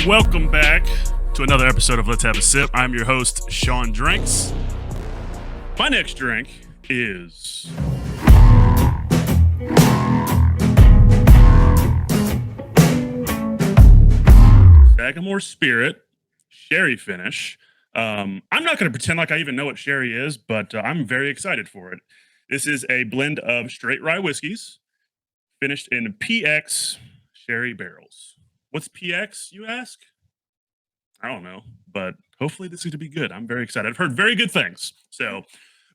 Welcome back to another episode of Let's Have a Sip. I'm your host, Sean Drinks. My next drink is Sagamore Spirit Sherry Finish. I'm not going to pretend like I even know what sherry is, but I'm very excited for it. This is a blend of straight rye whiskeys finished in PX sherry barrels. What's PX, you ask? I don't know, but hopefully this is going to be good. I'm very excited. I've heard very good things. So,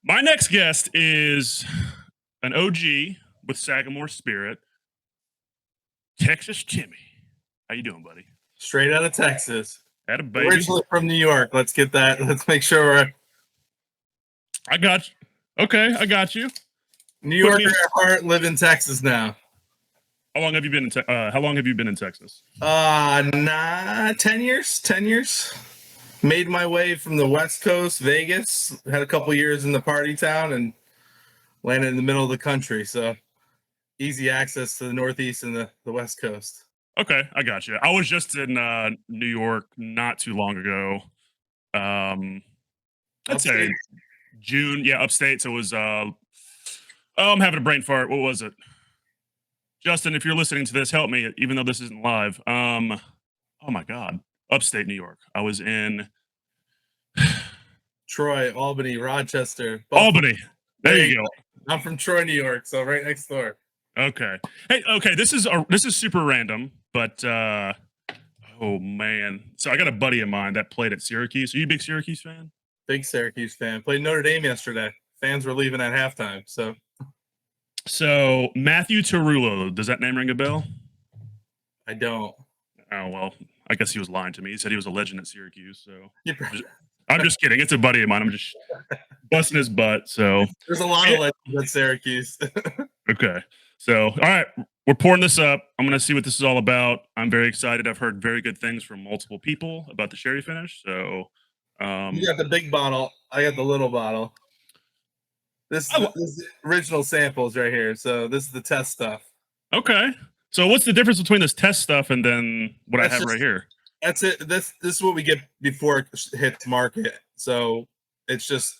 my next guest is an OG with Sagamore Spirit, Texas Timmy. How you doing, buddy? Straight out of Texas. Had a baby. Originally from New York. Let's get that. Let's make sure we're I got you. Okay, I got you. New Yorker at heart, live in Texas now. How long have you been in? How long have you been in Texas? 10 years. 10 years. Made my way from the West Coast, Vegas. Had a couple years in the party town and landed in the middle of the country. So easy access to the Northeast and the West Coast. Okay, I got you. I was just in New York not too long ago. I'd say June. Yeah, upstate. So it was. Oh, I'm having a brain fart. What was it? Justin, if you're listening to this, help me. Even though this isn't live. Oh my God, upstate New York. I was in Troy, Albany, Rochester, Buffalo. Albany. There you go. I'm from Troy, New York, so right next door. Okay. Hey, okay. This is super random, but oh man. So I got a buddy of mine that played at Syracuse. Are you a big Syracuse fan? Big Syracuse fan. Played Notre Dame yesterday. Fans were leaving at halftime. So Matthew Tarullo, does that name ring a bell? I don't. Oh well, I guess he was lying to me. He said he was a legend at Syracuse. So I'm just kidding. It's a buddy of mine. I'm just busting his butt. So there's a lot of legends at Syracuse. Okay. So, all right, we're pouring this up. I'm going to see what this is all about. I'm very excited. I've heard very good things from multiple people about the sherry finish. So, you got the big bottle. I got the little bottle. This is original samples right here. So this is the test stuff. Okay. So what's the difference between this test stuff and then what I have right here? That's it. This is what we get before it hits market. So it's just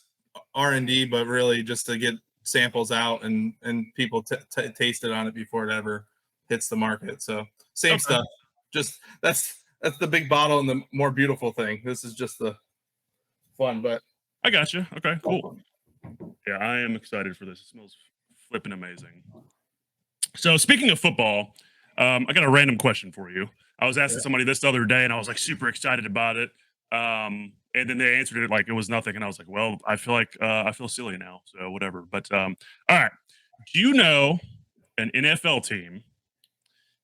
R&D, but really just to get samples out and people taste it on it before it ever hits the market. So same stuff. Just that's the big bottle and the more beautiful thing. This is just the fun, but I got you. Okay, cool. Yeah, I am excited for this. It smells flipping amazing. So speaking of football, I got a random question for you. I was asking somebody this the other day and I was like super excited about it. And then they answered it like it was nothing. And I was like, well, I feel like I feel silly now. So whatever. But all right. Do you know an NFL team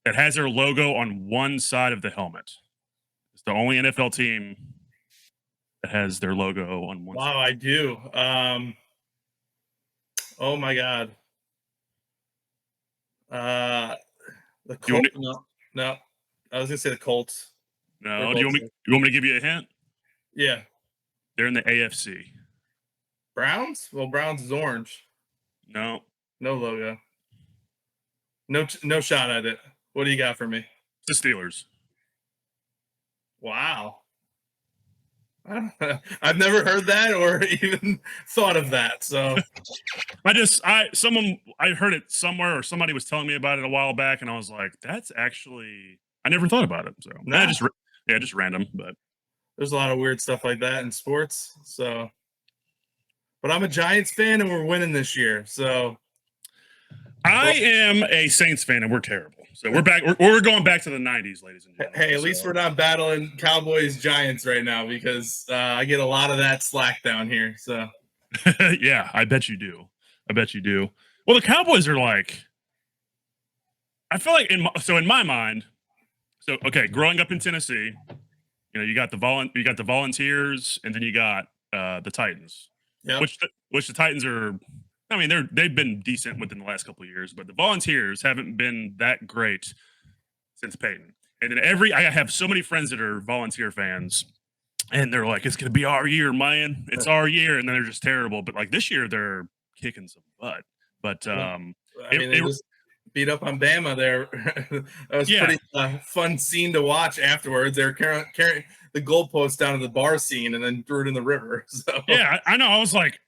that has their logo on one side of the helmet? It's the only NFL team that has their logo on one side. Wow, I do. Oh my God. The Colts. No. I was gonna say the Colts. No, do you want me to give you a hint? Yeah. They're in the AFC. Browns? Well, Browns is orange. No. No logo. No shot at it. What do you got for me? The Steelers. Wow. I've never heard that or even thought of that. So I heard it somewhere or somebody was telling me about it a while back and I was like, that's actually I never thought about it. So just random, but there's a lot of weird stuff like that in sports. So but I'm a Giants fan and we're winning this year. So I am a Saints fan and we're terrible. So we're back. We're going back to the 90s, ladies and gentlemen. Hey, at least we're not battling Cowboys Giants right now because I get a lot of that slack down here. So yeah, I bet you do. Well, the Cowboys are like, I feel like in my mind. So okay, growing up in Tennessee, you got the Volunteers, and then you got the Titans. Yeah. Which the Titans are. I mean, they've been decent within the last couple of years, but the Volunteers haven't been that great since Peyton. And then I have so many friends that are Volunteer fans, and they're like, "It's gonna be our year, man. It's our year," and then they're just terrible. But like this year, they're kicking some butt. But beat up on Bama there. That was Yeah, pretty fun scene to watch afterwards. They were carrying the goalpost down to the bar scene and then threw it in the river. So yeah, I know. I was like,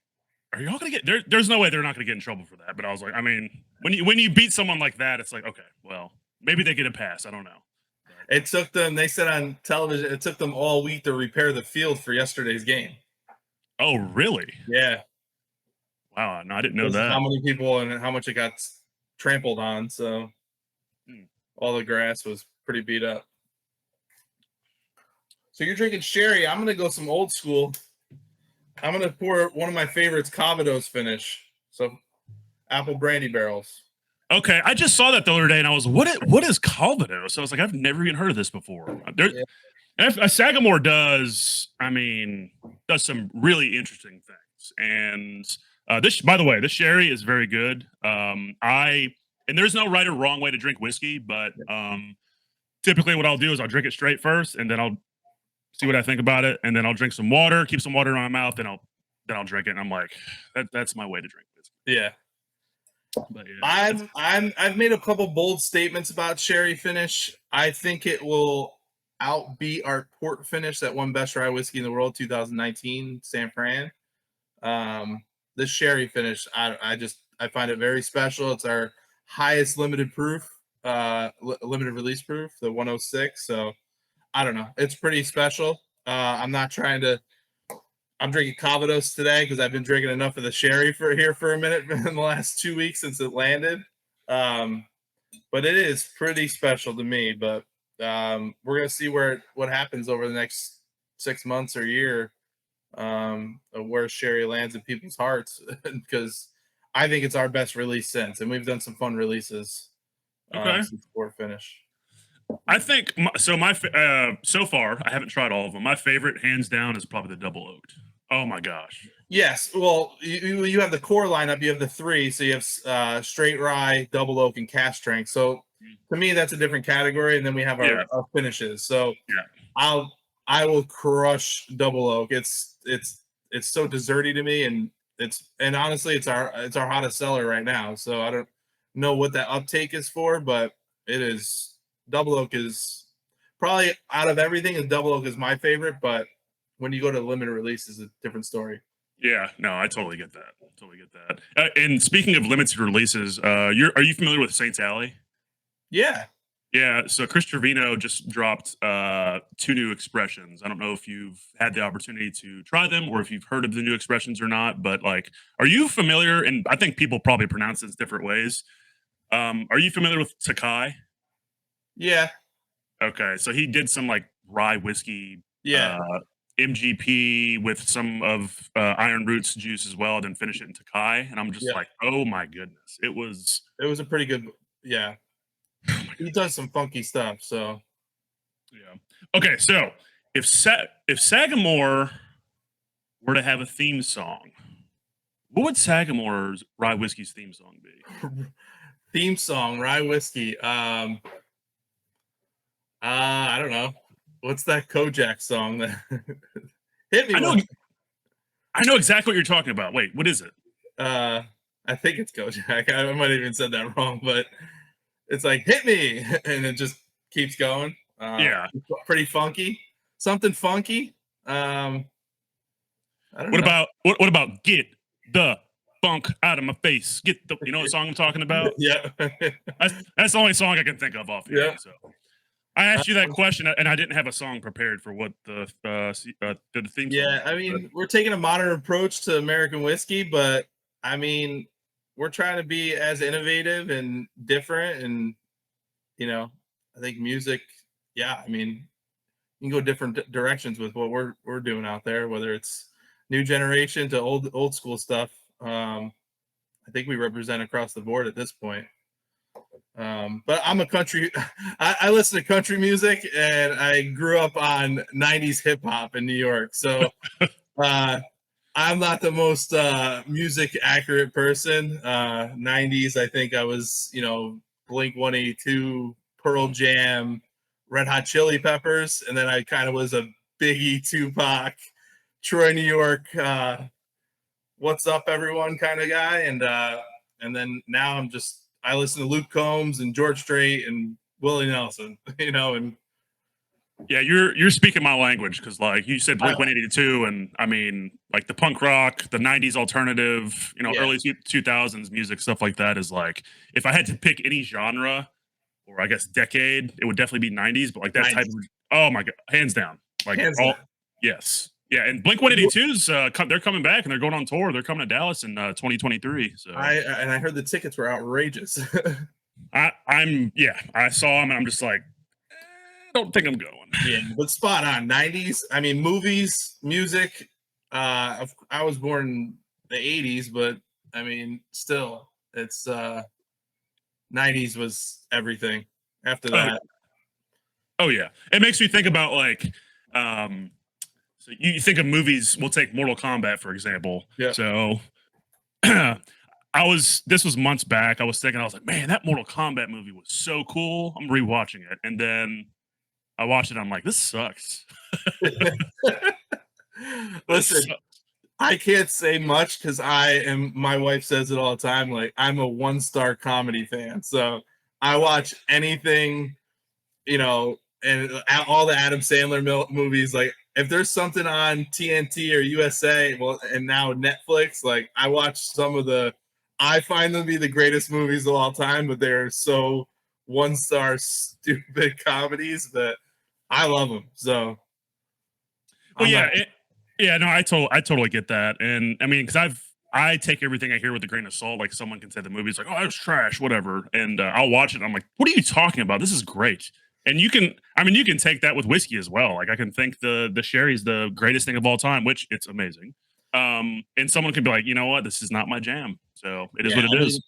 are y'all gonna get there's no way they're not gonna get in trouble for that. But I was like, I mean, when you beat someone like that, it's like, okay, well, maybe they get a pass. I don't know. it took them. They said on television it took them all week to repair the field for yesterday's game. Oh, really? Yeah, Wow, no, I didn't know because of how that. many people and how much it got trampled on. So Hmm. all the grass was pretty beat up. So you're drinking sherry. I'm gonna go some old school. I'm gonna pour one of my favorites, Calvados finish. So apple brandy barrels. Okay, I just saw that the other day, and I was, what is Calvados? So I was like, I've never even heard of this before. Yeah. Sagamore does, I mean, does some really interesting things. And this, by the way, this sherry is very good. And there's no right or wrong way to drink whiskey, but typically what I'll do is I'll drink it straight first, and then I'll see what I think about it, and then I'll drink some water, keep some water in my mouth, and then I'll drink it. And I'm like, that's my way to drink whiskey. Yeah. But yeah, I've made a couple bold statements about sherry finish. I think it will outbeat our port finish that won best rye whiskey in the world 2019 San Fran. This sherry finish, I find it very special. It's our highest limited proof, limited release proof, the 106. So I don't know, it's pretty special. I'm not trying to. I'm drinking Calvados today because I've been drinking enough of the sherry for a minute in the last 2 weeks since it landed. But it is pretty special to me. But we're gonna see what happens over the next 6 months or year, of where sherry lands in people's hearts, because I think it's our best release since, and we've done some fun releases okay. since port finish. I think so far I haven't tried all of them. My favorite, hands down, is probably the double oaked. Oh my gosh. Yes, well, you have the core lineup. You have the three, so you have straight rye, double oak, and cask strength. So to me, that's a different category. And then we have Yeah, our finishes. So yeah, I will crush double oak. It's so desserty to me, and honestly, it's our hottest seller right now. So I don't know what that uptake is for, but it is. Double oak is probably, out of everything, and double oak is my favorite. But when you go to limited release, is a different story. yeah. No, I totally get that. Totally get that. And speaking of limited releases, are you familiar with Saints Alley? Yeah. Yeah. So Chris Trevino just dropped two new expressions. I don't know if you've had the opportunity to try them or if you've heard of the new expressions or not. But like, are you familiar? And I think people probably pronounce this different ways. Are you familiar with Takai? Yeah. Okay, so he did some like rye whiskey, Yeah. uh, MGP with some of Iron Roots juice as well, then finish it in Takai, and I'm just Yeah. like, oh my goodness, it was. It was a pretty good. Yeah. Oh my He god, does some funky stuff. So yeah. Okay, so if Sagamore were to have a theme song, what would Sagamore's rye whiskey's theme song be? theme song, rye whiskey. I don't know. What's that Kojak song that hit me I know, with? I know exactly what you're talking about. Wait, what is it? Uh, I think it's Kojak. I might have even said that wrong, but it's like hit me, and it just keeps going. Yeah. Pretty funky. Something funky. I don't What know. about what about get the funk out of my face? Get the, you know what song I'm talking about? Yeah. That's the only song I can think of Yeah. offhand. So I asked you that question, and I didn't have a song prepared for what the theme song Yeah, was. I mean, we're taking a modern approach to American whiskey, but I mean, we're trying to be as innovative and different. And I think music, yeah, I mean, you can go different directions with what we're doing out there, whether it's new generation to old school stuff. I think we represent across the board at this point. But I'm a country. I listen to country music, and I grew up on '90s hip hop in New York. So uh, I'm not the most music accurate person. '90s, I think I was, Blink 182, Pearl Jam, Red Hot Chili Peppers, and then I kind of was a Biggie, Tupac, Troy, New York. What's up, everyone, kind of guy, and then now I listen to Luke Combs and George Strait and Willie Nelson, and Yeah, you're speaking my language because like you said I, Blink 182, and I mean like the punk rock, the 90s alternative, yeah, early 2000s music, stuff like that is like if I had to pick any genre or I guess decade, it would definitely be 90s, but like that type 90s, of, oh my god, hands down. Like hands all, down. yes. Yeah, and Blink 182's they're coming back and they're going on tour. They're coming to Dallas in 2023. So I heard the tickets were outrageous. I saw them and I'm just like, don't think I'm going. Yeah, but spot on. 90s. I mean, movies, music. I was born in the 80s, but I mean, still, it's 90s was everything. After Oh, that, oh yeah. It makes me think about like so you think of movies, we'll take Mortal Kombat for example. yeah, So this was months back. I was thinking, I was like, man, that Mortal Kombat movie was so cool. I'm rewatching it. And then I watched it, I'm like, this sucks. This listen, I can't say much because my wife says it all the time. Like, I'm a 1-star comedy fan. So I watch anything, and all the Adam Sandler movies. Like, if there's something on TNT or USA, well, and now Netflix, like, I watch I find them to be the greatest movies of all time, but they're so 1-star stupid comedies that I love them. So Well, I'm not, yeah, no, I totally get that, and I mean, because I take everything I hear with a grain of salt. Like someone can say the movie's like, oh, it was trash, whatever, and I'll watch it. And I'm like, what are you talking about? This is great. And you can take that with whiskey as well. Like I can think the sherry is the greatest thing of all time, which it's amazing. And someone can be like, you know what, this is not my jam. So it is yeah, what it I mean, is.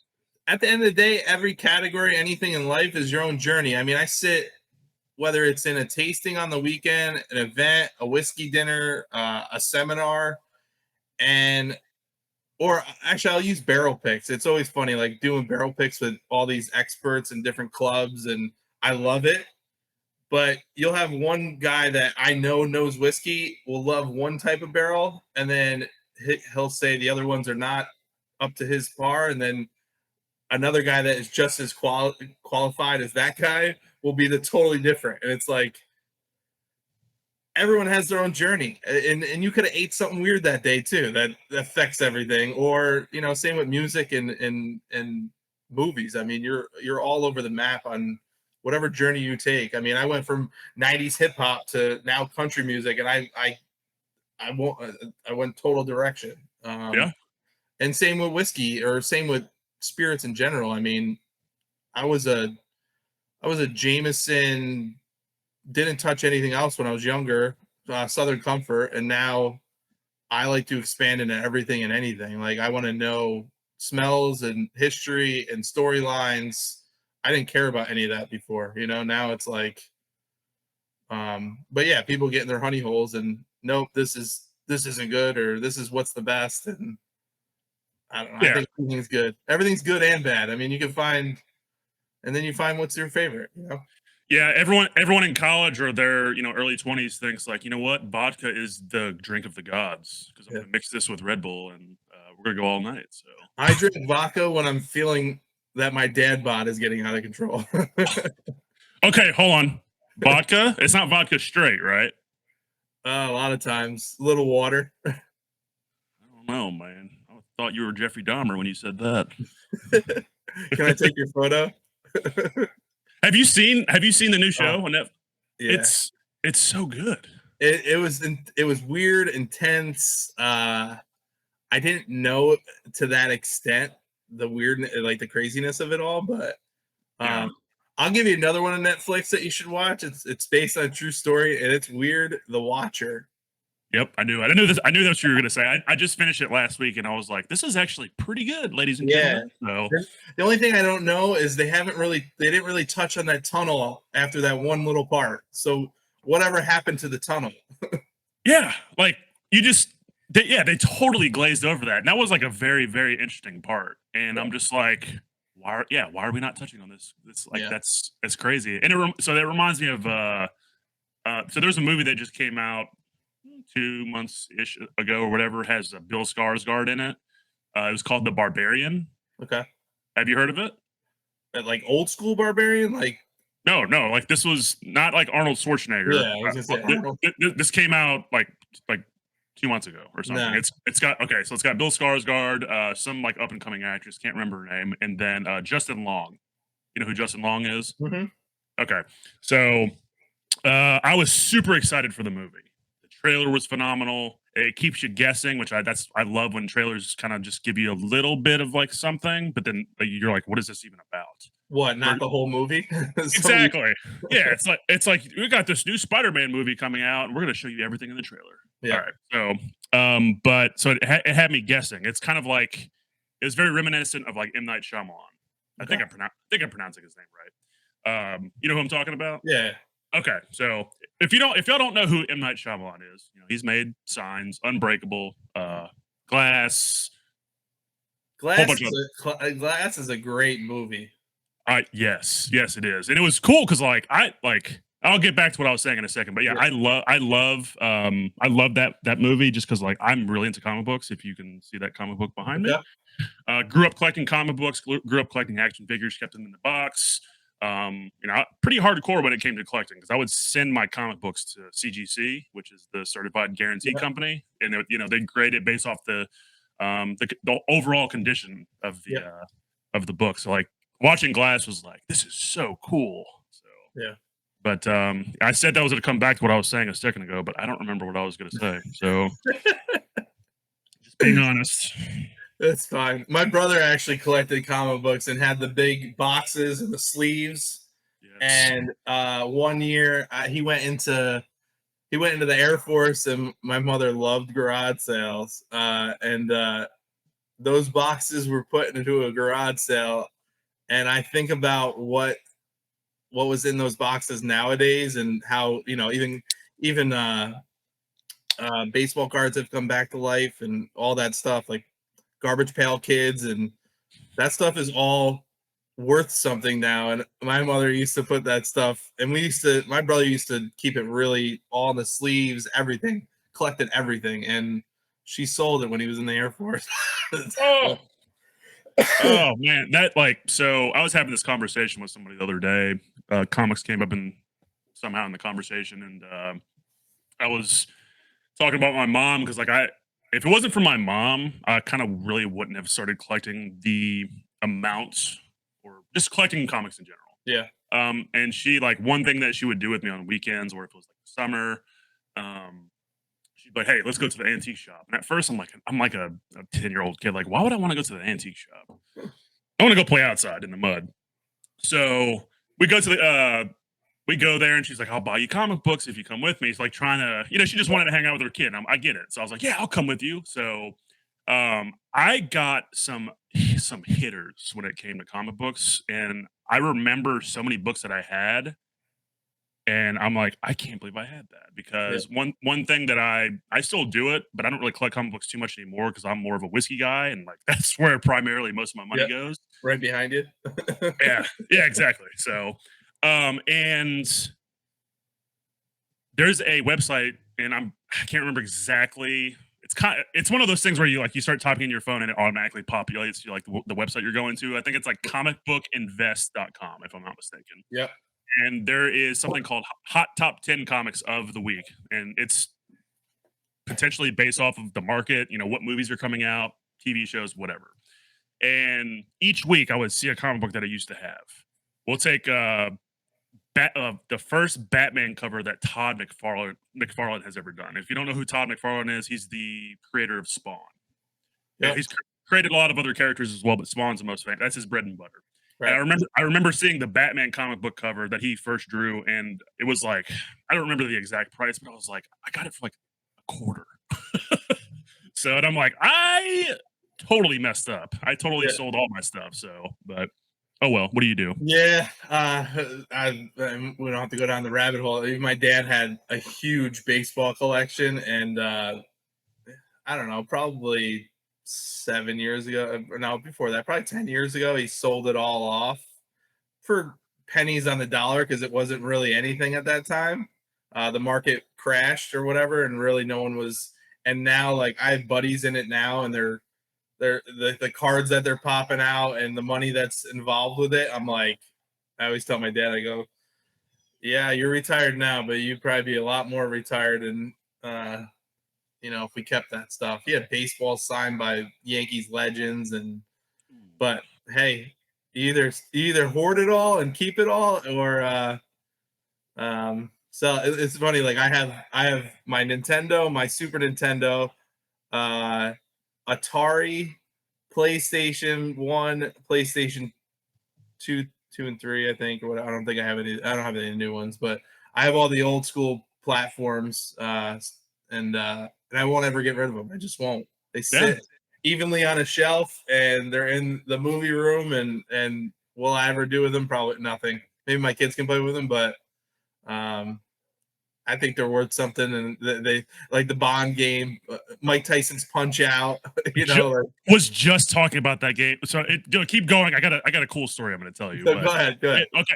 at the end of the day, every category, anything in life is your own journey. I mean, I sit, whether it's in a tasting on the weekend, an event, a whiskey dinner, a seminar, and or actually I'll use barrel picks. It's always funny, like doing barrel picks with all these experts in different clubs, and I love it. But you'll have one guy that I know knows whiskey will love one type of barrel, and then he'll say the other ones are not up to his par, and then another guy that is just as qualified as that guy will be the totally different. And it's like everyone has their own journey, and you could have ate something weird that day too that affects everything. Or same with music and movies. I mean, you're all over the map on whatever journey you take. I mean, I went from 90s hip hop to now country music, and I went total direction. Yeah, And same with whiskey, or same with spirits in general. I mean, I was a I was a Jameson, didn't touch anything else when I was younger, Southern Comfort, and now I like to expand into everything and anything. Like, I want to know smells and history and storylines. I didn't care about any of that before. Now it's like, but yeah, people get in their honey holes and nope, this isn't good, or this is what's the best, and I don't know. I yeah. think everything's good. Everything's good and bad. I mean, you can find, and then you find what's your favorite. Yeah, everyone in college or their, early 20s thinks like, you know what? Vodka is the drink of the gods because I'm Yeah. going to mix this with Red Bull and we're going to go all night. So, I drink vodka when I'm feeling that my dad bod is getting out of control. okay, hold on. Vodka? It's not vodka straight, right? A lot of times, a little water. I don't know, man. I thought you were Jeffrey Dahmer when you said that. Can I take your photo? Have you seen the new Oh, show on Netflix? yeah. It's so good. It was weird, intense. I didn't know to that extent the weird, like the craziness of it all, but Yeah. um, I'll give you another one on Netflix that you should watch. It's based on a true story and it's weird. The Watcher. Yep, I knew it. I knew this. I knew that's what you were going to say. I just finished it last week, and I was like, "This is actually pretty good, ladies and Yeah. gentlemen." So, The only thing I don't know is they didn't really touch on that tunnel after that one little part. So whatever happened to the tunnel? yeah, like they totally glazed over that, and that was like a very, very interesting part. And I'm just like, why are we not touching on this? It's like Yeah. that's crazy. And so that reminds me of so there's a movie that just came out 2 months ish ago or whatever. It has Bill Skarsgård in it. It was called The Barbarian. Okay. Have you heard of it? like old school barbarian, like No, like this was not like Arnold Schwarzenegger. yeah, I was gonna say Arnold. This came out like 2 months ago or something. No. It's got okay, so it's got Bill Skarsgård, some like up and coming actress, can't remember her name, and then Justin Long. You know who Justin Long is? Mhm. Okay, so I was super excited for the movie. The trailer was phenomenal. It keeps you guessing, which I love when trailers kind of just give you a little bit of like something, but then like, you're like, what is this even about? What, Or not the whole movie? So you exactly. Yeah, it's like we got this new Spider-Man movie coming out, and we're gonna show you everything in the trailer. All yeah. right. But so it had me guessing. It's kind of like it was very reminiscent of like M. Night Shyamalan. Okay. I think I'm pronouncing his name right. You know who I'm talking about? Yeah. Okay, so if y'all don't know who M. Night Shyamalan is, you know, he's made Signs, Unbreakable, Glass, whole bunch of Glass is a great movie. yes, it is. And it was cool because I'll get back to what I was saying in a second. But yeah, Yeah. I love that movie just because like I'm really into comic books, if you can see that comic book behind me. Yeah. Grew up collecting comic books, grew up collecting action figures, kept them in the box. You know, pretty hardcore when it came to collecting because I would send my comic books to CGC, which is the certified guarantee Yeah. company, and you know, they grade it based off the overall condition Yeah. of the book. So like watching Glass was like, this is so cool. So Yeah. but I said that was going to come back to what I was saying a second ago, but I don't remember what I was going to say. So just being honest. That's fine. My brother actually collected comic books and had the big boxes and the sleeves. Yes. And one year he went into the Air Force, and my mother loved garage sales. And those boxes were put into a garage sale, and I think about what was in those boxes nowadays, and how even baseball cards have come back to life, and all that stuff, like Garbage Pail Kids, and that stuff is all worth something now. And my mother used to put that stuff, and my brother used to keep it really all in the sleeves, everything, collected everything, and she sold it when he was in the Air Force. Oh, oh man, that like so I was having this conversation with somebody the other day. Comics came up in somehow in the conversation, and I was talking about my mom because like if it wasn't for my mom, I kind of really wouldn't have started collecting the amount or just collecting comics in general. Yeah, And she like one thing that she would do with me on weekends, or if it was like summer, um, she'd be like, "Hey, let's go to the antique shop." And at first, I'm like a 10-year-old kid. Like, why would I want to go to the antique shop? I want to go play outside in the mud. So we go to we go there, and she's like, "I'll buy you comic books if you come with me." It's like trying to, you know, she just wanted to hang out with her kid. I get it. So I was like, "Yeah, I'll come with you." So I got some hitters when it came to comic books, and I remember so many books that I had, and I'm like, I can't believe I had that yeah, because one thing that I still do it, but I don't really collect comic books too much anymore because I'm more of a whiskey guy, and like that's where primarily most of my money yeah, goes. right behind you. Yeah, yeah, exactly. So, and there's a website, and I can't remember exactly. It's one of those things where you start typing in your phone and it automatically populates you like the website you're going to. I think it's like comicbookinvest.com if I'm not mistaken. Yep. And there is something called Hot Top 10 Comics of the Week, and it's potentially based off of the market, you know, what movies are coming out, TV shows, whatever. And each week I would see a comic book that I used to have. We'll take the first Batman cover that Todd McFarlane has ever done. If you don't know who Todd McFarlane is, he's the creator of Spawn. Yeah, Yep. he's created a lot of other characters as well, but Spawn's the most famous. That's his bread and butter. And Right. I remember seeing the Batman comic book cover that he first drew, and it was like I don't remember the exact price, but I was like, I got it for like a quarter. So, and I'm like, I totally messed up. I totally Yeah. sold all my stuff. So, but oh well. What do you do? Yeah, we don't have to go down the rabbit hole. Even my dad had a huge baseball collection, and I don't know, probably 7 years ago, or no, before that, probably 10 years ago, he sold it all off for pennies on the dollar because it wasn't really anything at that time. The market crashed or whatever, and really no one was. And now, like, I have buddies in it now, and the cards that they're popping out and the money that's involved with it. I'm like, I always tell my dad, I go, yeah, you're retired now, but you'd probably be a lot more retired and if we kept that stuff. He had baseball signed by Yankees legends, but hey, you either hoard it all and keep it all, or so it's funny. Like I have my Nintendo, my Super Nintendo, Atari, PlayStation 1, PlayStation 2, 2 and 3, I think. Or I don't think I have any. I don't have any new ones, but I have all the old school platforms, and I won't ever get rid of them. I just won't. They sit evenly on a shelf, and they're in the movie room. And will I ever do with them? Probably nothing. Maybe my kids can play with them, but I think they're worth something, and they like the Bond game, Mike Tyson's Punch Out. Was just talking about that game. So keep going. I got a cool story I'm going to tell you. So go ahead.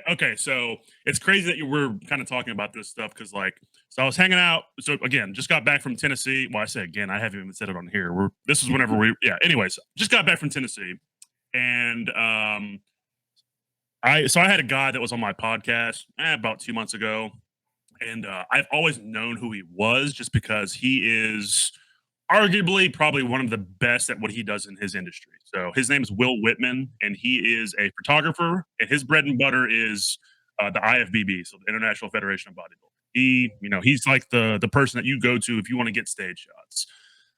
Okay. So it's crazy that you were kind of talking about this stuff because, so I was hanging out. So again, just got back from Tennessee. Well, I say again, I haven't even said it on here. This is whenever Anyways, just got back from Tennessee, and I had a guy that was on my podcast about 2 months ago. And I've always known who he was just because he is arguably probably one of the best at what he does in his industry. So his name is Will Whitman, and he is a photographer, and his bread and butter is the IFBB, so the International Federation of Bodybuilding. He's like the person that you go to if you want to get stage shots.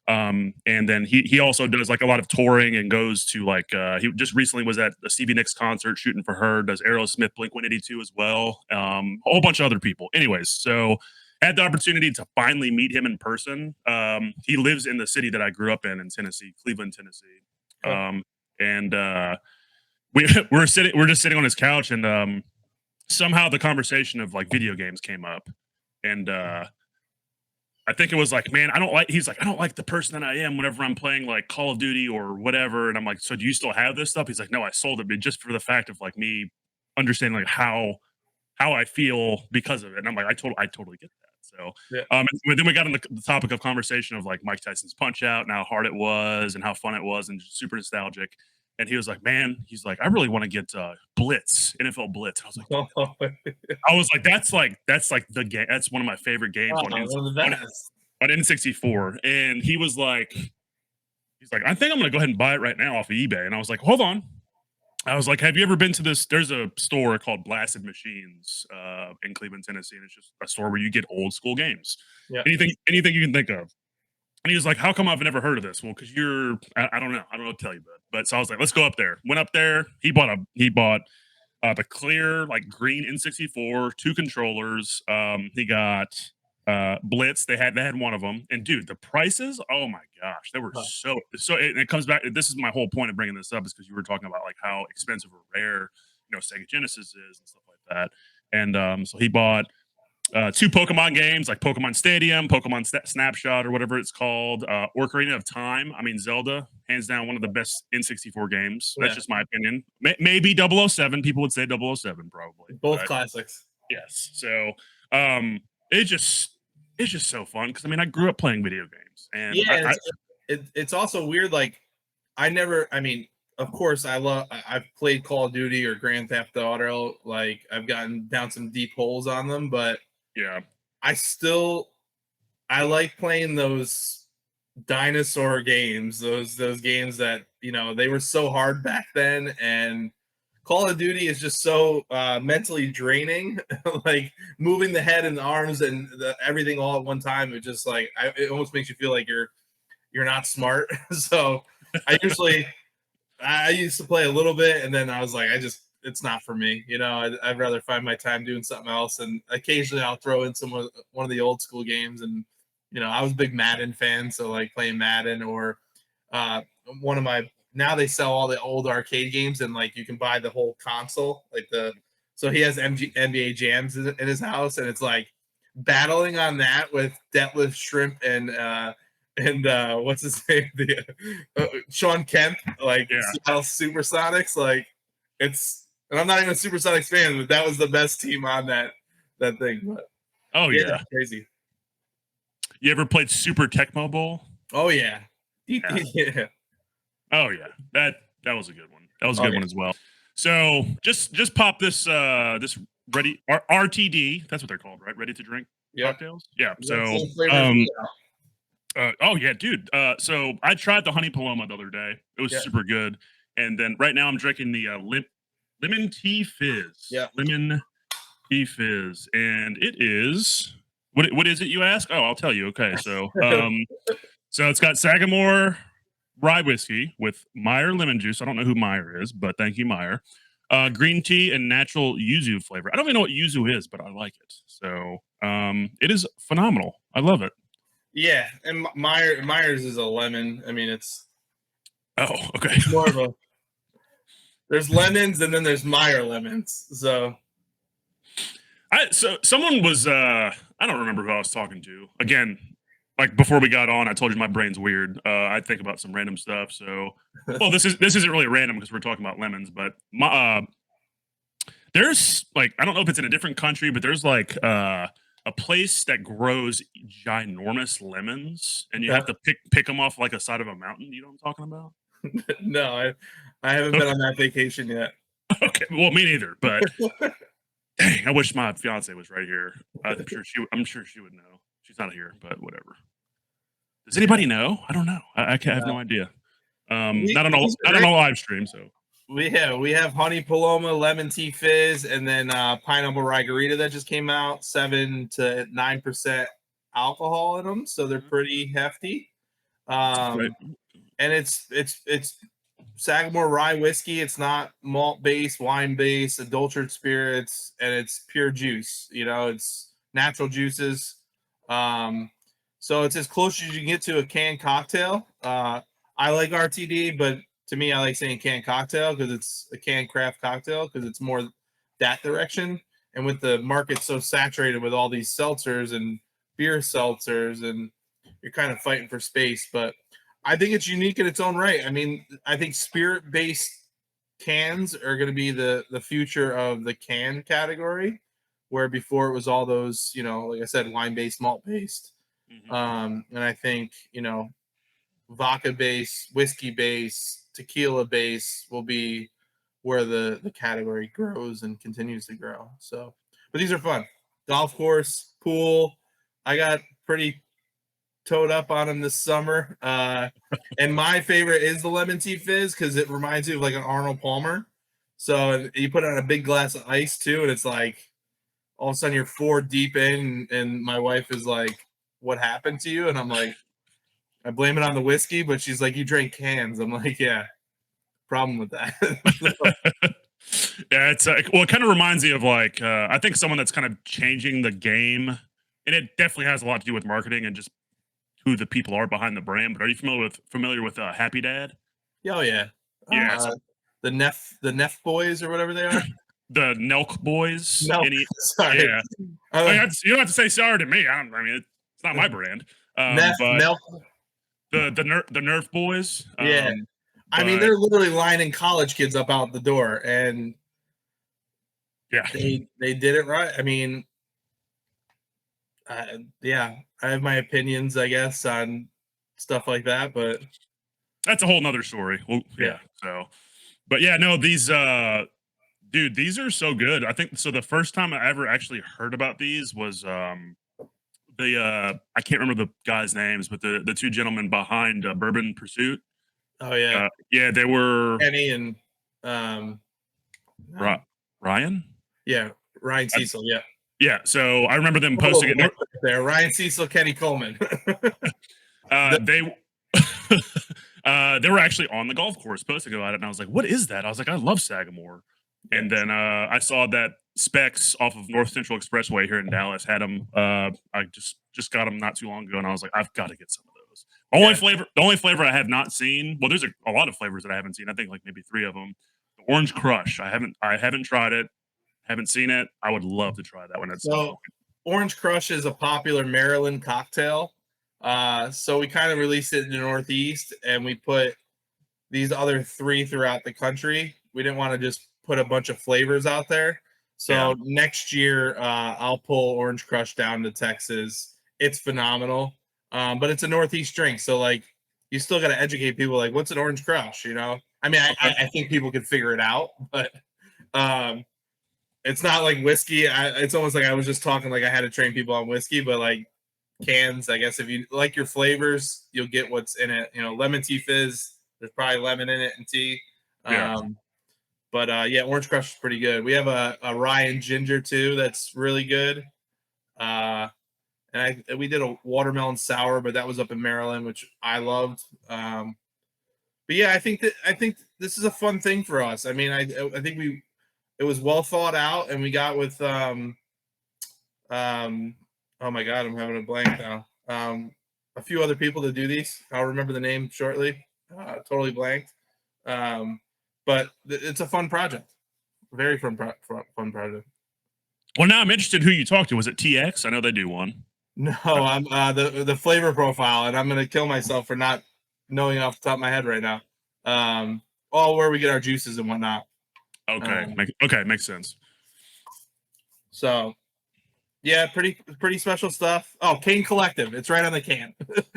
And then he also does like a lot of touring and goes to he just recently was at a Stevie Nicks concert shooting for her, does Aerosmith, Blink-182 as well, a whole bunch of other people. Anyways, so I had the opportunity to finally meet him in person. He lives in the city that I grew up in Tennessee, Cleveland, Tennessee. And we're just sitting on his couch, and somehow the conversation of video games came up, and I think it was like, man, he's like, I don't like the person that I am whenever I'm playing like Call of Duty or whatever. And I'm like, so do you still have this stuff? He's like, no, I sold it, but just for the fact of me understanding how I feel because of it. And I'm like, I totally get that. So, and then we got on the topic of conversation of Mike Tyson's Punch Out and how hard it was and how fun it was and just super nostalgic. And he was like, man, I really want to get Blitz, NFL Blitz. And I was like, that's the game. That's one of my favorite games on N64. And he was like, I think I'm going to go ahead and buy it right now off of eBay. And I was like, hold on. I was like, have you ever been to this? There's a store called Blasted Machines in Cleveland, Tennessee. And it's just a store where you get old school games. Yeah. Anything you can think of. And he was like, how come I've never heard of this? Well, because I don't know. I don't know what to tell you, but so I was like, let's go up there. Went up there. He bought the clear, green N64, 2 controllers. He got Blitz. They had one of them. And dude, the prices, oh my gosh, they were so it comes back. This is my whole point of bringing this up, is because you were talking about how expensive or rare, Sega Genesis is and stuff like that. And so he bought 2 Pokemon games, like Pokemon Stadium, Pokemon Snapshot, or whatever it's called. Ocarina of Time. I mean, Zelda, hands down, one of the best N64 games. That's just my opinion. Maybe 007. People would say 007, probably. Both classics. Yes. So it's just so fun because I grew up playing video games, and it's also weird. Of course, I've played Call of Duty or Grand Theft Auto. I've gotten down some deep holes on them, but yeah, I like playing those dinosaur games, those games that they were so hard back then. And Call of Duty is just so mentally draining, moving the head and the arms and everything all at one time. It just it almost makes you feel like you're not smart. So I used to play a little bit, and then I was like, it's not for me. I'd rather find my time doing something else. And occasionally I'll throw in one of the old school games. And, I was a big Madden fan. So playing Madden, or now they sell all the old arcade games, and you can buy the whole console, so he has NBA Jams in his house, and it's battling on that with Detlef Shrimp and what's his name? Sean Kemp, Seattle Supersonics. And I'm not even a Supersonics fan, but that was the best team on that thing. But, yeah, crazy. You ever played Super Tecmo Bowl? Oh yeah. Yeah. Oh yeah, that was a good one. That was a Oh good yeah. one as well. So just pop this ready RTD. That's what they're called, right? Ready to drink Yep. cocktails. Yeah. Is that So same flavors we oh yeah, dude. So I tried the honey paloma the other day. It was Yeah. super good. And then right now I'm drinking the lemon tea fizz. Yeah. Lemon tea fizz, and it is what is it? You ask? Oh, I'll tell you. Okay, so it's got Sagamore rye whiskey with Meyer lemon juice. I don't know who Meyer is, but thank you, Meyer. Green tea and natural yuzu flavor. I don't even know what yuzu is, but I like it. So it is phenomenal. I love it. Yeah, and Myers is a lemon. I mean, it's Oh, okay. more of a. There's lemons, and then there's Meyer lemons. So So someone was I don't remember who I was talking to. Again, like before we got on, I told you my brain's weird. I think about some random stuff. So well, this isn't really random because we're talking about lemons, but there's like I don't know if it's in a different country, but there's like a place that grows ginormous lemons, and you have to pick them off like a side of a mountain. You know what I'm talking about? no, I haven't been on that vacation yet. Okay, well, me neither. But dang, I wish my fiance was right here. I'm sure she would know. She's not here, but whatever. Does anybody know? I don't know. I have no idea. Not on a live stream. So We have honey paloma, lemon tea fizz, and then pineapple margarita that just came out. 7 to 9% alcohol in them, so they're pretty hefty. right. And it's Sagamore rye whiskey. It's not malt based, wine based, adulterated spirits, and it's pure juice. You know, it's natural juices. So it's as close as you can get to a canned cocktail. I like RTD, but to me, I like saying canned cocktail because it's a canned craft cocktail because it's more that direction. And with the market so saturated with all these seltzers and beer seltzers, and you're kind of fighting for space, but I think it's unique in its own right. I mean, I think spirit-based cans are going to be the future of the can category, where before it was all those, you know, like I said, wine-based, malt-based. And I think, you know, vodka-based, whiskey-based, tequila-based will be where the category grows and continues to grow. So, but these are fun. Golf course, pool. I got pretty towed up on them this summer. And my favorite is the lemon tea fizz because it reminds you of like an Arnold Palmer. So you put it on a big glass of ice too, and it's like all of a sudden you're 4 deep in, and my wife is like, "What happened to you?" And I'm like, "I blame it on the whiskey," but she's like, "You drink cans." I'm like, "Yeah, problem with that." Yeah, it's well, it kind of reminds me of like I think someone that's kind of changing the game, and it definitely has a lot to do with marketing and just who the people are behind the brand. But are you familiar with Happy Dad? Oh yeah, Yeah, so the Neff boys or whatever they are. the Nelk Boys. No, sorry. Yeah, you don't have to say sorry to me. I mean, it's not my brand. Neff, But Nelk. the Nerf Boys. Yeah, I mean they're literally lining college kids up out the door, and yeah, they did it right. I mean, yeah, I have my opinions, I guess, on stuff like that, but that's a whole nother story. Well, yeah. So, but yeah, no, these dude, these are so good. I think so. The first time I ever actually heard about these was the I can't remember the guys' names, but the two gentlemen behind Bourbon Pursuit. oh yeah, Yeah, they were Kenny and um, Ryan. Yeah, Ryan Cecil. Yeah, yeah. So I remember them posting it there. Ryan Cecil, Kenny Coleman. They they were actually on the golf course posting about it, and I was like, "What is that?" I was like, "I love Sagamore." And then I saw that Specs off of North Central Expressway here in Dallas had them. I just got them not too long ago, and I was like, I've got to get some of those. The only flavor I have not seen. Well, there's a lot of flavors that I haven't seen. I think like maybe 3 of them. The Orange Crush. I haven't tried it. Haven't seen it. I would love to try that one. So, Orange Crush is a popular Maryland cocktail. So we kind of released it in the Northeast, and we put these other 3 throughout the country. We didn't want to just put a bunch of flavors out there. So next year, I'll pull Orange Crush down to Texas. It's phenomenal, but it's a Northeast drink. So like you still got to educate people. Like, what's an Orange Crush? You know, I mean, Okay. I think people can figure it out, but it's not like whiskey. It's almost like I was just talking like I had to train people on whiskey, but like cans, I guess if you like your flavors, you'll get what's in it. You know, lemon tea fizz. There's probably lemon in it and tea. Yeah. But yeah, Orange Crush is pretty good. We have a rye and ginger too. That's really good. Uh, and we did a watermelon sour, but that was up in Maryland, which I loved. But yeah, I think this is a fun thing for us. I mean, I think it was well thought out, and we got with oh my god, I'm having a blank now. A few other people to do these. I'll remember the name shortly. Totally blanked. But it's a fun project. Very fun project. Well, now I'm interested who you talked to. Was it TX? I know they do one. No, I'm the flavor profile, and I'm gonna kill myself for not knowing off the top of my head right now. All where we get our juices and whatnot. Okay. Makes sense. So yeah, pretty special stuff. Oh, Cane Collective. It's right on the can.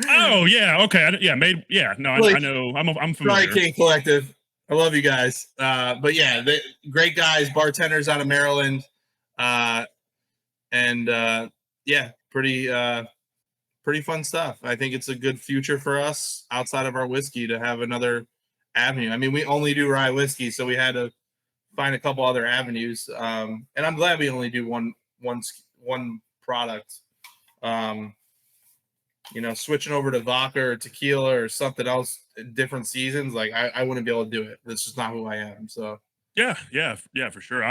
Oh yeah. Okay. Yeah. No, I know. I'm familiar. Sorry, Cane Collective. I love you guys. But yeah, they great guys, bartenders out of Maryland. And yeah, pretty fun stuff. I think it's a good future for us outside of our whiskey to have another avenue. I mean, we only do rye whiskey, so we had to find a couple other avenues. And I'm glad we only do one product. You know, switching over to vodka or tequila or something else in different seasons, like I wouldn't be able to do it. That's just not who I am. So Yeah, for sure.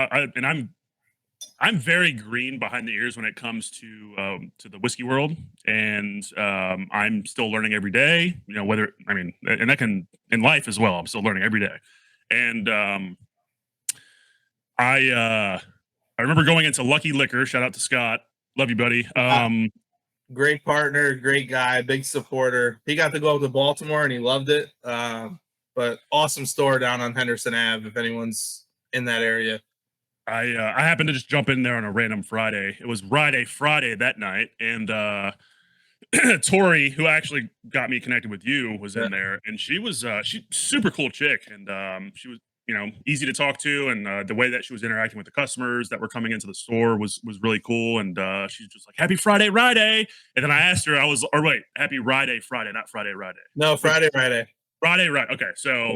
I'm very green behind the ears when it comes to the whiskey world, and I'm still learning every day. You know, whether I mean, and that can in life as well. I'm still learning every day, and I remember going into Lucky Liquor. Shout out to Scott. Love you, buddy. Great partner, great guy, big supporter. He got to go up to Baltimore and he loved it. But awesome store down on Henderson Ave if anyone's in that area. I happened to just jump in there on a random Friday. It was Friday that night, and Tori, who actually got me connected with you, was in there, and she super cool chick, and she was easy to talk to, and the way that she was interacting with the customers that were coming into the store was really cool, and she's just like Happy Friday, Friday, and then I asked her, Happy Friday, Friday, not Friday, Friday. No, Friday. Friday, right? Okay, so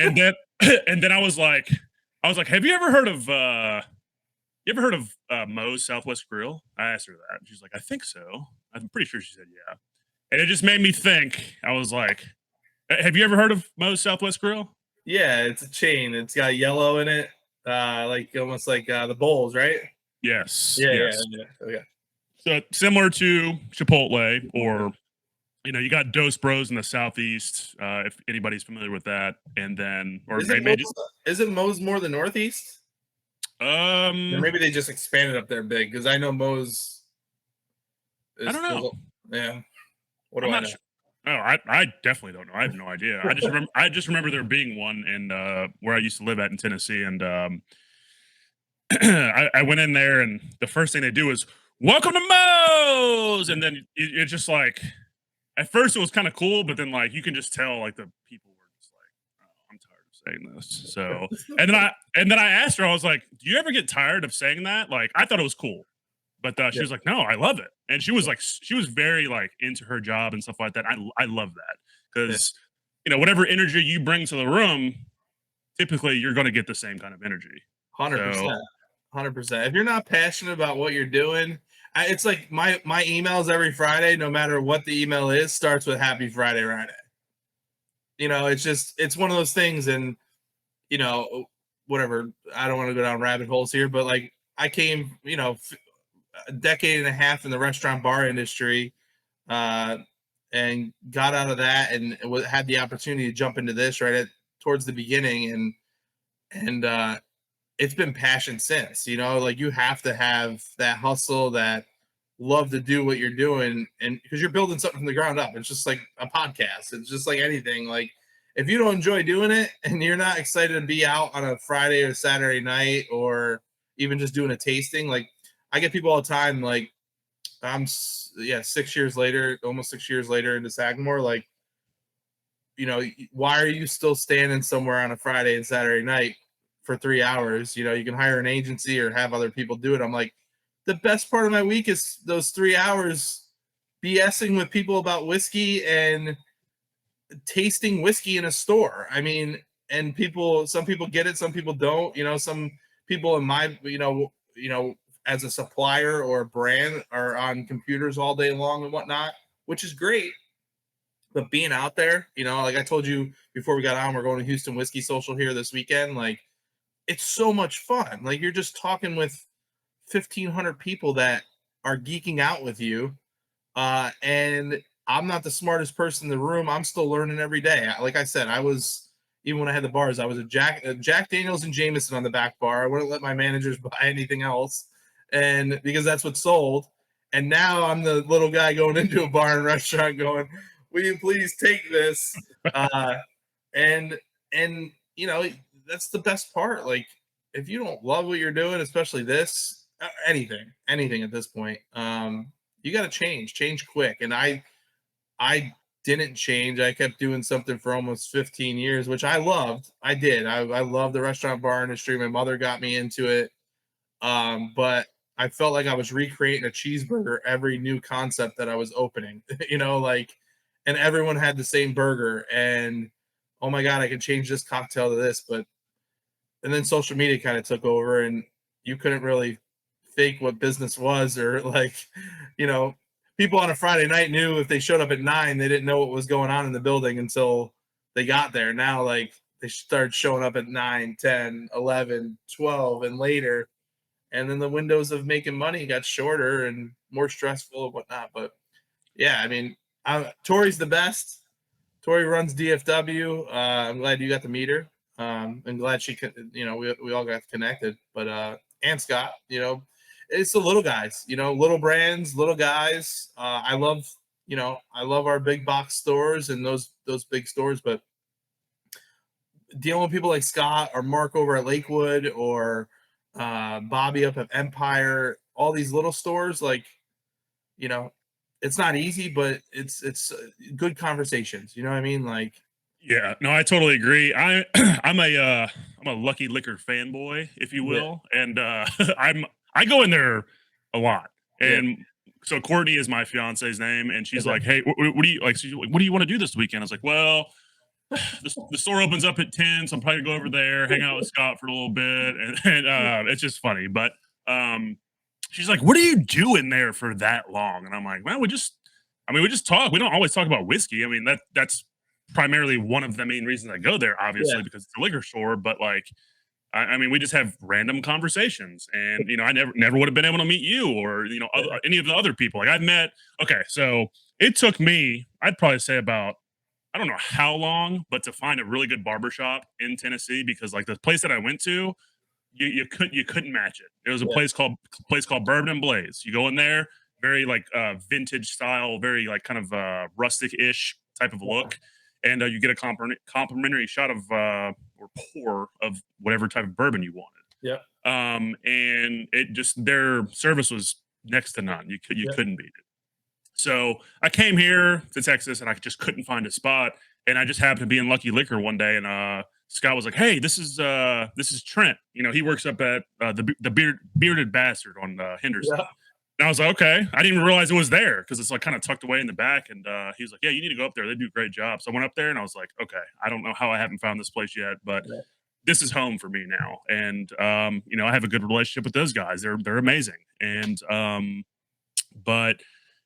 and then and then I was like, have you ever heard of Moe's Southwest Grill? I asked her that. She's like, I think so. I'm pretty sure she said yeah. And it just made me think. I was like, have you ever heard of Moe's Southwest Grill? Yeah, it's a chain. It's got yellow in it, like almost like the bowls, right? Yes. Yeah. Okay. So similar to Chipotle, or you got Dos Bros in the Southeast, if anybody's familiar with that, and then isn't Moe's more the Northeast? Or maybe they just expanded up there big because I know Moe's. I don't know. Yeah. What do I know? Sure. Oh, I definitely don't know. I have no idea. I just remember there being one in where I used to live at in Tennessee, and I went in there, and the first thing they do is welcome to Moe's, and then it's just like at first it was kind of cool, but then like you can just tell like the people were just like, oh, I'm tired of saying this. So and then I asked her, I was like, do you ever get tired of saying that? Like I thought it was cool. But she was like, "No, I love it," and she was very like into her job and stuff like that. I love that because whatever energy you bring to the room, typically you're going to get the same kind of energy. 100%. If you're not passionate about what you're doing, it's like my emails every Friday, no matter what the email is, starts with Happy Friday, Friday. It's one of those things, and whatever. I don't want to go down rabbit holes here, but like I came, a decade and a half in the restaurant bar industry, and got out of that and had the opportunity to jump into this towards the beginning, and it's been passion since. Like you have to have that hustle, that love to do what you're doing, and because you're building something from the ground up. It's just like a podcast. It's just like anything. Like if you don't enjoy doing it and you're not excited to be out on a Friday or Saturday night, or even just doing a tasting, like I get people all the time, like I'm 6 years later, almost 6 years later into Sagamore, like why are you still standing somewhere on a Friday and Saturday night for 3 hours? You can hire an agency or have other people do it. I'm like, the best part of my week is those 3 hours BSing with people about whiskey and tasting whiskey in a store. I mean, and some people get it, some people don't. Some people in my, as a supplier or a brand are on computers all day long and whatnot, which is great. But being out there, like I told you before we got on, we're going to Houston Whiskey Social here this weekend. Like, it's so much fun. Like, you're just talking with 1,500 people that are geeking out with you. And I'm not the smartest person in the room. I'm still learning every day. Like I said, even when I had the bars, I was a Jack Daniels and Jameson on the back bar. I wouldn't let my managers buy anything else, and because that's what sold. And now I'm the little guy going into a bar and restaurant going, will you please take this? And that's the best part. Like, if you don't love what you're doing, especially this, anything at this point, you got to change quick. And I didn't change. I kept doing something for almost 15 years, which I loved. I did. I love the restaurant bar industry. My mother got me into it. But I felt like I was recreating a cheeseburger every new concept that I was opening, and everyone had the same burger. And oh my God, I could change this cocktail to this. And then social media kind of took over, and you couldn't really fake what business was, or people on a Friday night knew if they showed up at 9, they didn't know what was going on in the building until they got there. Now, like, they started showing up at 9, 10, 11, 12, and later. And then the windows of making money got shorter and more stressful and whatnot. But yeah, I mean, Tori's the best. Tori runs DFW. I'm glad you got to meet her. I'm glad we all got connected. But and Scott, it's the little guys, little brands, little guys. I love our big box stores and those big stores, but dealing with people like Scott or Mark over at Lakewood or Bobby up at Empire, all these little stores, like, it's not easy, but it's good conversations. You know what I mean? Like, Yeah, no, I totally agree. I'm a Lucky Liquor fanboy, if you yeah, will, and I go in there a lot. yeah, And so Courtney is my fiance's name, and she's okay, like, "Hey, what do you like? She's like, what do you want to do this weekend?" I was like, "Well, the store opens up at 10, so I'm probably gonna go over there, hang out with Scott for a little bit," and it's just funny. But um, she's like, "What do you do in there for that long?" And I'm like, "Well, we just talk. We don't always talk about whiskey. I mean, that's primarily one of the main reasons I go there, yeah, obviously, because it's a liquor store. But like, I mean, we just have random conversations, and I never would have been able to meet you or yeah, any of the other people. Like I've met. Okay, so it took me, I'd probably say about I don't know how long, but to find a really good barbershop in Tennessee because like the place that I went to, you couldn't match it. It was a yeah, place called Bourbon and Blaze. You go in there, very like vintage style, very like kind of rustic ish type of yeah, look, and you get a complimentary shot of or pour of whatever type of bourbon you wanted. yeah, And it just their service was next to none. You yeah, couldn't beat it. So I came here to Texas and I just couldn't find a spot. And I just happened to be in Lucky Liquor one day, and Scott was like, "Hey, this is Trent. He works up at the bearded bastard on Henderson." yeah, And I was like, "Okay." I didn't even realize it was there because it's like kind of tucked away in the back. And he was like, "Yeah, you need to go up there. They do a great job." So I went up there and I was like, "Okay, I don't know how I haven't found this place yet, but yeah, this is home for me now." And I have a good relationship with those guys. They're amazing. And but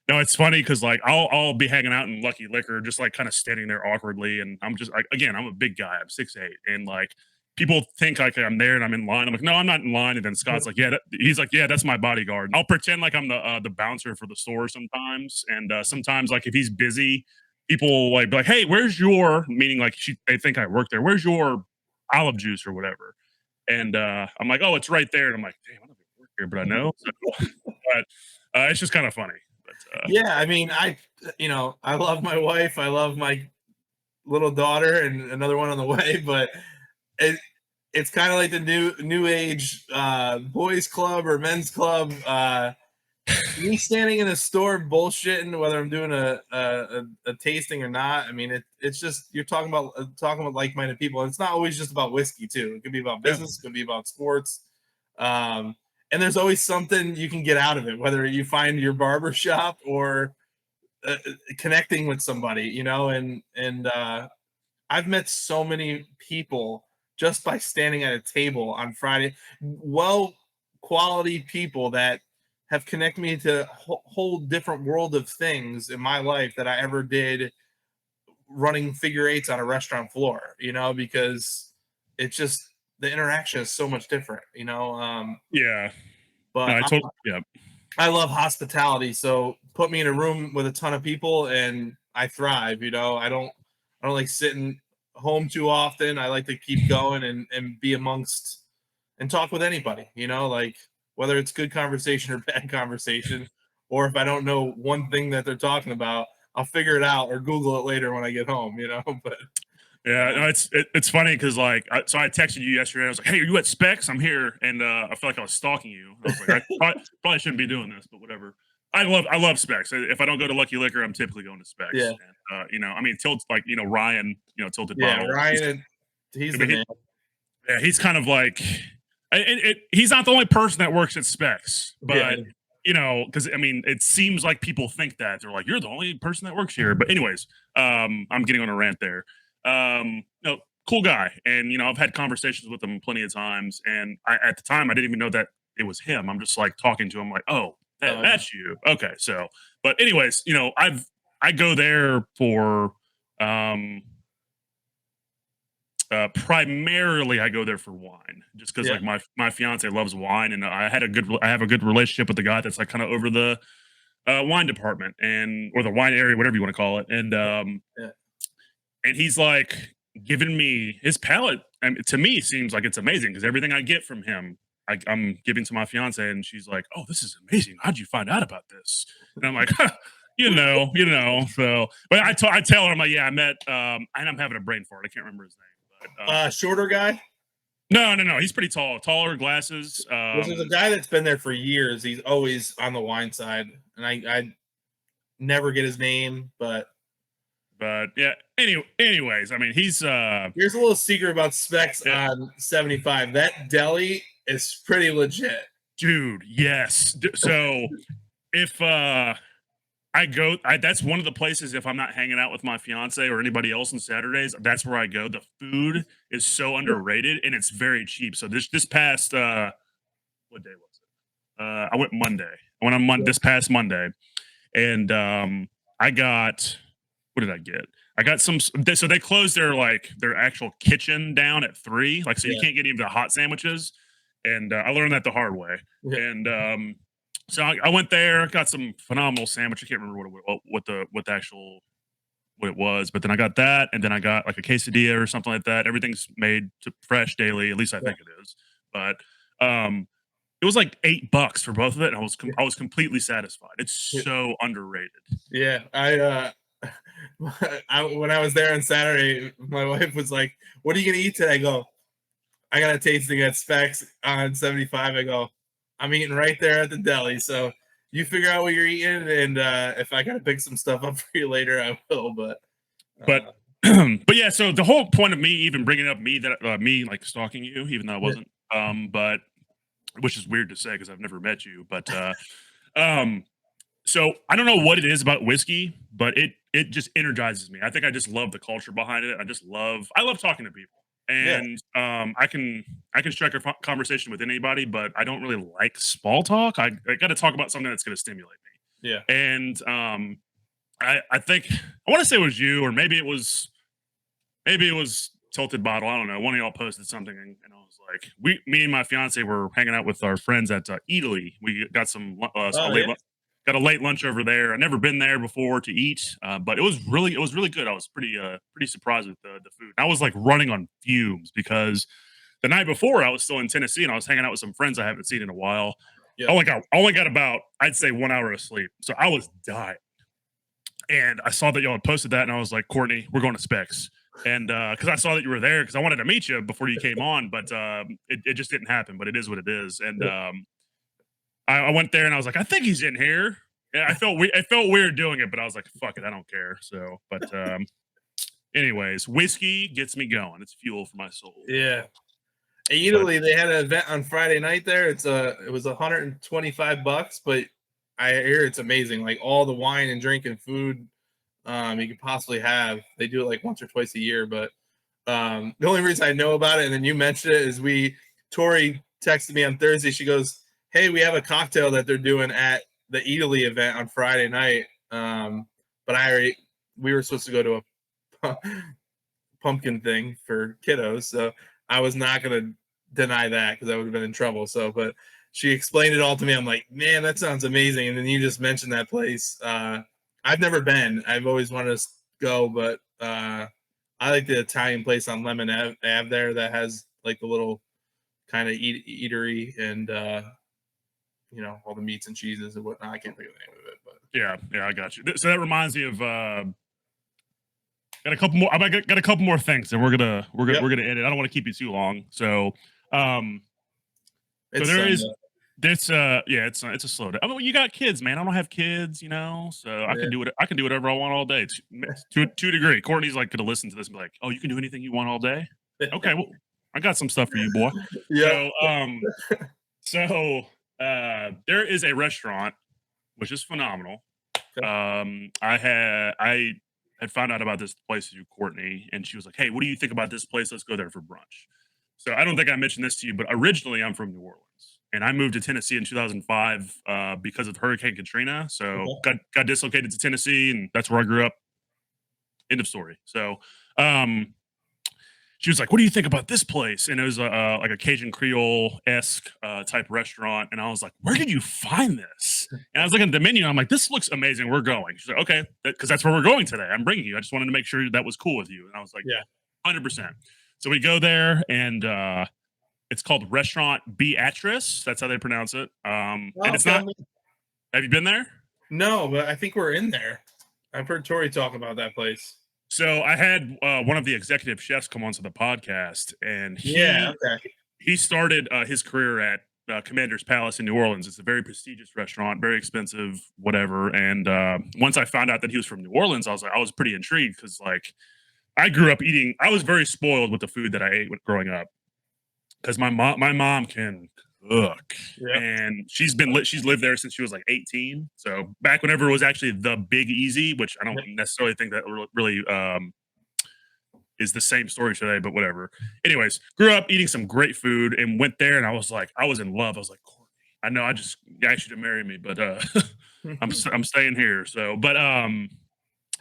no, it's funny because like I'll be hanging out in Lucky Liquor, just like kind of standing there awkwardly, and I'm just like, again, I'm a big guy, I'm 6'8", and like people think like I'm there and I'm in line. I'm like, no, I'm not in line. And then Scott's like, yeah, he's like, yeah, that's my bodyguard. I'll pretend like I'm the bouncer for the store sometimes, and sometimes like if he's busy, people will, like be like, hey, where's your meaning like they think I work there. Where's your olive juice or whatever? And I'm like, oh, it's right there. And I'm like, damn, I don't even work here, but I know. So, but it's just kind of funny. But yeah. I mean, I love my wife. I love my little daughter and another one on the way, but it, it's kind of like the new age boys club or men's club. me standing in a store bullshitting whether I'm doing a tasting or not. I mean, it's just you're talking about like-minded people. And it's not always just about whiskey too. It could be about Yeah. business. It could be about sports. And there's always something you can get out of it, whether you find your barber shop or connecting with somebody, and I've met so many people just by standing at a table on Friday. Well, quality people that have connected me to a whole different world of things in my life that I ever did running figure eights on a restaurant floor, because it's just the interaction is so much different. Yeah. No, But I told. Yeah. I love hospitality, so put me in a room with a ton of people and I thrive. I don't like sitting home too often. I like to keep going and be amongst and talk with anybody, like whether it's good conversation or bad conversation, or if I don't know one thing that they're talking about, I'll figure it out or Google it later when I get home. But Yeah, uh, no, it's funny because so I texted you yesterday. I was like, "Hey, are you at Specs? I'm here," and I feel like I was stalking you. I was like, "I probably shouldn't be doing this, but whatever." I love Specs. If I don't go to Lucky Liquor, I'm typically going to Specs. yeah, And I mean, Ryan, Tilted yeah, Bottle. Ryan, he's I the mean, man. yeah, he's kind of like, he's not the only person that works at Specs, Yeah, but because I mean, it seems like people think that they're like, you're the only person that works here. But anyways, I'm getting on a rant there. Cool guy, and I've had conversations with him plenty of times, and at the time I didn't even know that it was him. I'm just like talking to him, like, oh, uh, that's you, okay. So, but anyways, I go there for um primarily, I go there for wine, just because yeah, like my fiance loves wine, and I have a good relationship with the guy that's like kind of over the wine department or the wine area, whatever you want to call it, yeah, and he's like giving me his palate. And to me, seems like it's amazing because everything I get from him, I'm giving to my fiance, and she's like, "Oh, this is amazing. How'd you find out about this?" And I'm like, huh, So, but I tell her, I'm like, "Yeah, I met," and I'm having a brain fart. I can't remember his name, but shorter guy. no. He's pretty tall, taller, glasses. There's a guy that's been there for years. He's always on the wine side, and I never get his name. But But yeah. Anyways, I mean, he's here's a little secret about specs yeah, on 75. That deli is pretty legit. dude. Yes. So if that's one of the places if I'm not hanging out with my fiance or anybody else on Saturdays, that's where I go. The food is so underrated and it's very cheap. So this past what day was it? I went Monday. I went on this past Monday, and I got what did I get? I got so they closed their actual kitchen down at 3, like, so you Yeah, can't get even the hot sandwiches, and I learned that the hard way. yeah, And so I went there, got some phenomenal sandwich. I can't remember what the actual what it was, but then I got that, and then I got like a quesadilla or something like that. Everything's made fresh daily, at least I yeah, think it is. But it was like $8 for both of it, and yeah. I was completely satisfied. It's Yeah. so underrated. Yeah, when I was there on Saturday, my wife was like, "What are you gonna eat today?" I go, "I got a tasting at Specs on 75." I go, "I'm eating right there at the deli." So you figure out what you're eating, and if I gotta pick some stuff up for you later, I will. But But uh, but yeah, so the whole point of me even bringing up me like stalking you, even though I yeah, wasn't, but which is weird to say because I've never met you, but um, so I don't know what it is about whiskey, but it just energizes me. I think I just love the culture behind it. I love talking to people, yeah, and I can strike a conversation with anybody, but I don't really like small talk. I got to talk about something that's going to stimulate yeah, me, and I think I want to say it was you, or maybe it was Tilted Bottle. I don't know. One of y'all posted something, and I was like, me and my fiance were hanging out with our friends at Italy. We got oh yeah, got a late lunch over there. I've never been there before to eat, but it was really good. I was pretty surprised with the food. I was like running on fumes because the night before I was still in Tennessee and I was hanging out with some friends I haven't seen in a while. yeah, I only got about I'd say 1 hour of sleep, so I was dying. And I saw that y'all had posted that, and I was like, Courtney, we're going to Specs. And because I saw that you were there, because I wanted to meet you before you came on, but it just didn't happen. But it is what it is. And I went there and I was like, I think he's in here. Yeah, I felt weird doing it, but I was like, fuck it, I don't care. So, but anyways, whiskey gets me going. It's fuel for my soul. Yeah. In But Italy, they had an event on Friday night there. It was $125, but I hear it's amazing. Like all the wine and drink and food you could possibly have. They do it like once or twice a year, but the only reason I know about it, and then you mentioned it, is Tori texted me on Thursday. She goes, "Hey, we have a cocktail that they're doing at the Italy event on Friday night." But we were supposed to go to a pumpkin thing for kiddos, so I was not gonna deny that because I would have been in trouble. So, but she explained it all to me. I'm like, man, that sounds amazing. And then you just mentioned that place. I've never been. I've always wanted to go, but I like the Italian place on Lemon Ave there that has like the little kind of eatery and all the meats and cheeses and whatnot. I can't think of the name of it, but yeah, I got you. So that reminds me of got a couple more. I got a couple more things, and we're gonna Yep. we're gonna end it. I don't want to keep you too long. So, so It's there is Sunday. this. Yeah, it's a slow day. I mean, you got kids, man. I don't have kids, so I Yeah. can do it. I can do whatever I want all day. To a degree. Courtney's like gonna listen to this and be like, "Oh, you can do anything you want all day." Okay, well, I got some stuff for you, boy. Yep. So, there is a restaurant which is phenomenal. Okay. I had found out about this place through Courtney, and she was like, "Hey, what do you think about this place? Let's go there for brunch." So I don't think I mentioned this to you, but originally I'm from New Orleans, and I moved to Tennessee in 2005 because of Hurricane Katrina. So Okay. got dislocated to Tennessee, and that's where I grew up. End of story. So um, she was like, "What do you think about this place?" And it was like a Cajun Creole esque type restaurant. And I was like, "Where did you find this?" And I was looking at the menu. And I'm like, "This looks amazing. We're going." She's like, "Okay, because that's where we're going today. I'm bringing you. I just wanted to make sure that was cool with you." And I was like, Yeah. 100%. So we go there, and it's called Restaurant Beatrice. That's how they pronounce it. And Oh, it's okay. not. Have you been there? No, but I think we're in there. I've heard Tori talk about that place. So I had one of the executive chefs come onto the podcast, and Yeah. he Okay. he started his career at Commander's Palace in New Orleans. It's a very prestigious restaurant, very expensive, whatever. And once I found out that he was from New Orleans, I was pretty intrigued because like I grew up eating. I was very spoiled with the food that I ate growing up because my mom can cook, Yep. and she's lived there since she was like 18. So back whenever it was actually the Big Easy, which I don't Yep. necessarily think that really is the same story today, but whatever. Anyways, grew up eating some great food and went there, and I was like, I was in love. I was like, Courtney, I know I just asked you to marry me, but I'm staying here. So, but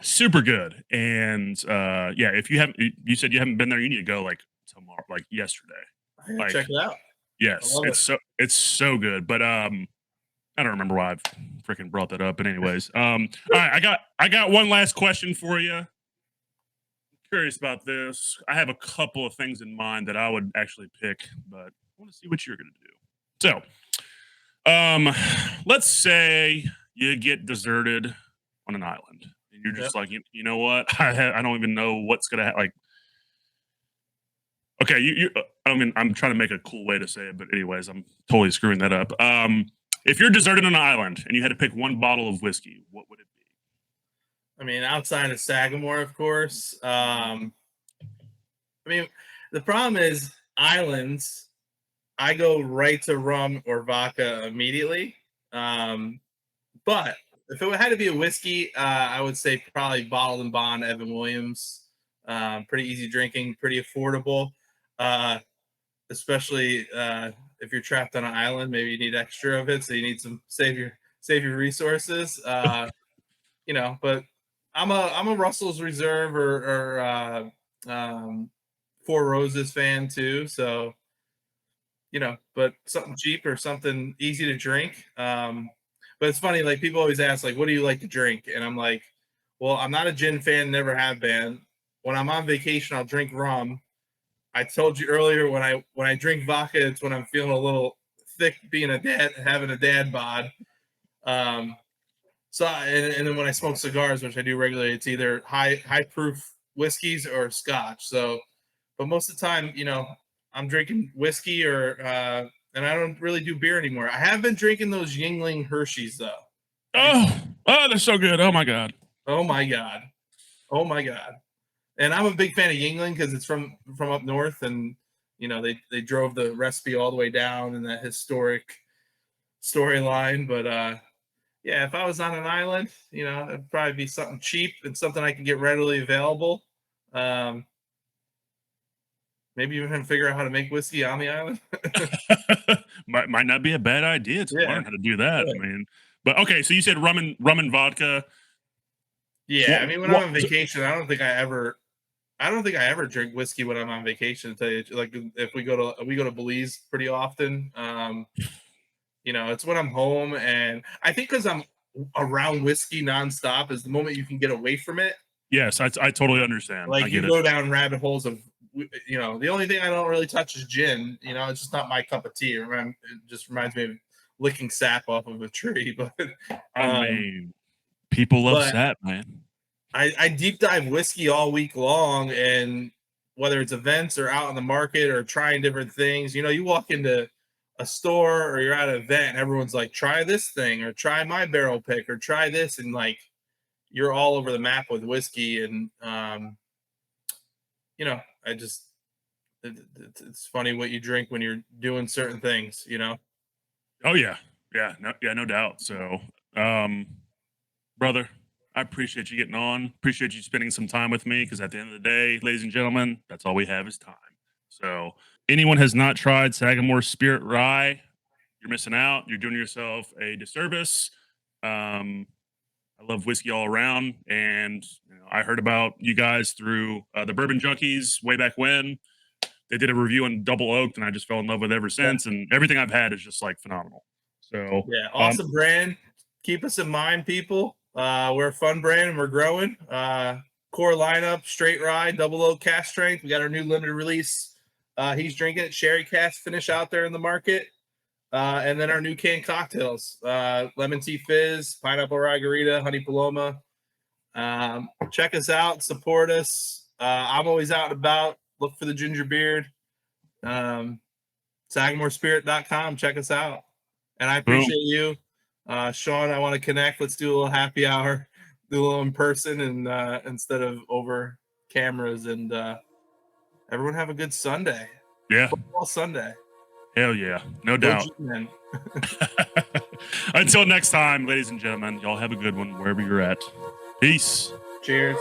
super good. And yeah, if you haven't, you said you haven't been there, you need to go like tomorrow, like yesterday. I gotta Like, check it out. I yes, love it. it's so good. But I don't remember why I've freaking brought that up. But anyways, all right, I got one last question for you. Curious about this. I have a couple of things in mind that I would actually pick, but I want to see what you're going to do. So, let's say you get deserted on an island, and you're Yep. just like, you know what? I don't even know what's gonna like. Okay, I mean, I'm trying to make a cool way to say it, but anyways, I'm totally screwing that up. If you're deserted on an island and you had to pick one bottle of whiskey, what would it be? I mean, outside of Sagamore, of course. I mean, the problem is islands. I go right to rum or vodka immediately. Um, but if it had to be a whiskey, I would say probably bottled and bond Evan Williams. Pretty easy drinking, pretty affordable. Uh, Especially if you're trapped on an island, maybe you need extra of it, so you need some save your resources. But I'm a Russell's Reserve or Four Roses fan too. So but something cheap or something easy to drink. But it's funny, like people always ask, like, what do you like to drink? And I'm like, well, I'm not a gin fan, never have been. When I'm on vacation, I'll drink rum. I told you earlier when I drink vodka, it's when I'm feeling a little thick, being a dad, having a dad bod. Um, and then when I smoke cigars, which I do regularly, it's either high proof whiskeys or scotch. So, but most of the time, I'm drinking whiskey or and I don't really do beer anymore. I have been drinking those Yingling Hershey's though. Oh, they're so good. Oh my god. Oh my god. Oh my god. And I'm a big fan of Yingling because it's from up north, and you know they drove the recipe all the way down in that historic storyline. But yeah, if I was on an island, you know, it'd probably be something cheap and something I can get readily available. Maybe even figure out how to make whiskey on the island. might not be a bad idea to Yeah. learn how to do that. Yeah. I mean, but okay, so you said rum and vodka. Yeah, I mean, when I'm What- on vacation, I don't think I ever drink whiskey when I'm on vacation. To tell you, like if we go to Belize pretty often. You know, it's when I'm home, and I think because I'm around whiskey nonstop is the moment you can get away from it. Yes, I totally understand. Like I you get go it. down rabbit holes of, you know, the only thing I don't really touch is gin. You know, it's just not my cup of tea. It just reminds me of licking sap off of a tree. But I mean, people love but sap, man. I deep dive whiskey all week long, and whether it's events or out in the market or trying different things, you know, you walk into a store or you're at an event and everyone's like, try this thing or try my barrel pick or try this. And like, you're all over the map with whiskey. And, you know, it's funny what you drink when you're doing certain things, you know? Oh yeah, no doubt. So, brother, I appreciate you getting on. Appreciate you spending some time with me because at the end of the day, ladies and gentlemen, that's all we have is time. So, anyone has not tried Sagamore Spirit Rye, you're missing out. You're doing yourself a disservice. I love whiskey all around, and you know, I heard about you guys through the Bourbon Junkies way back when. They did a review on Double Oaked, and I just fell in love with it ever since. And everything I've had is just like phenomenal. So Yeah, awesome brand. Keep us in mind, people. We're a fun brand and we're growing. Core lineup, straight rye, double oak cast strength. We got our new limited release. He's drinking it, sherry cast finish out there in the market. And then our new canned cocktails, lemon tea fizz, pineapple margarita, honey paloma. Check us out, support us. I'm always out and about. Look for the ginger beard. SagamoreSpirit.com. Check us out. And I appreciate you. Sean, I want to connect. Let's do a little happy hour, do a little in person and instead of over cameras. And everyone have a good Sunday. yeah, Football Sunday. hell yeah, no Go doubt. G-Men. Until next time, ladies and gentlemen, y'all have a good one wherever you're at. Peace. Cheers.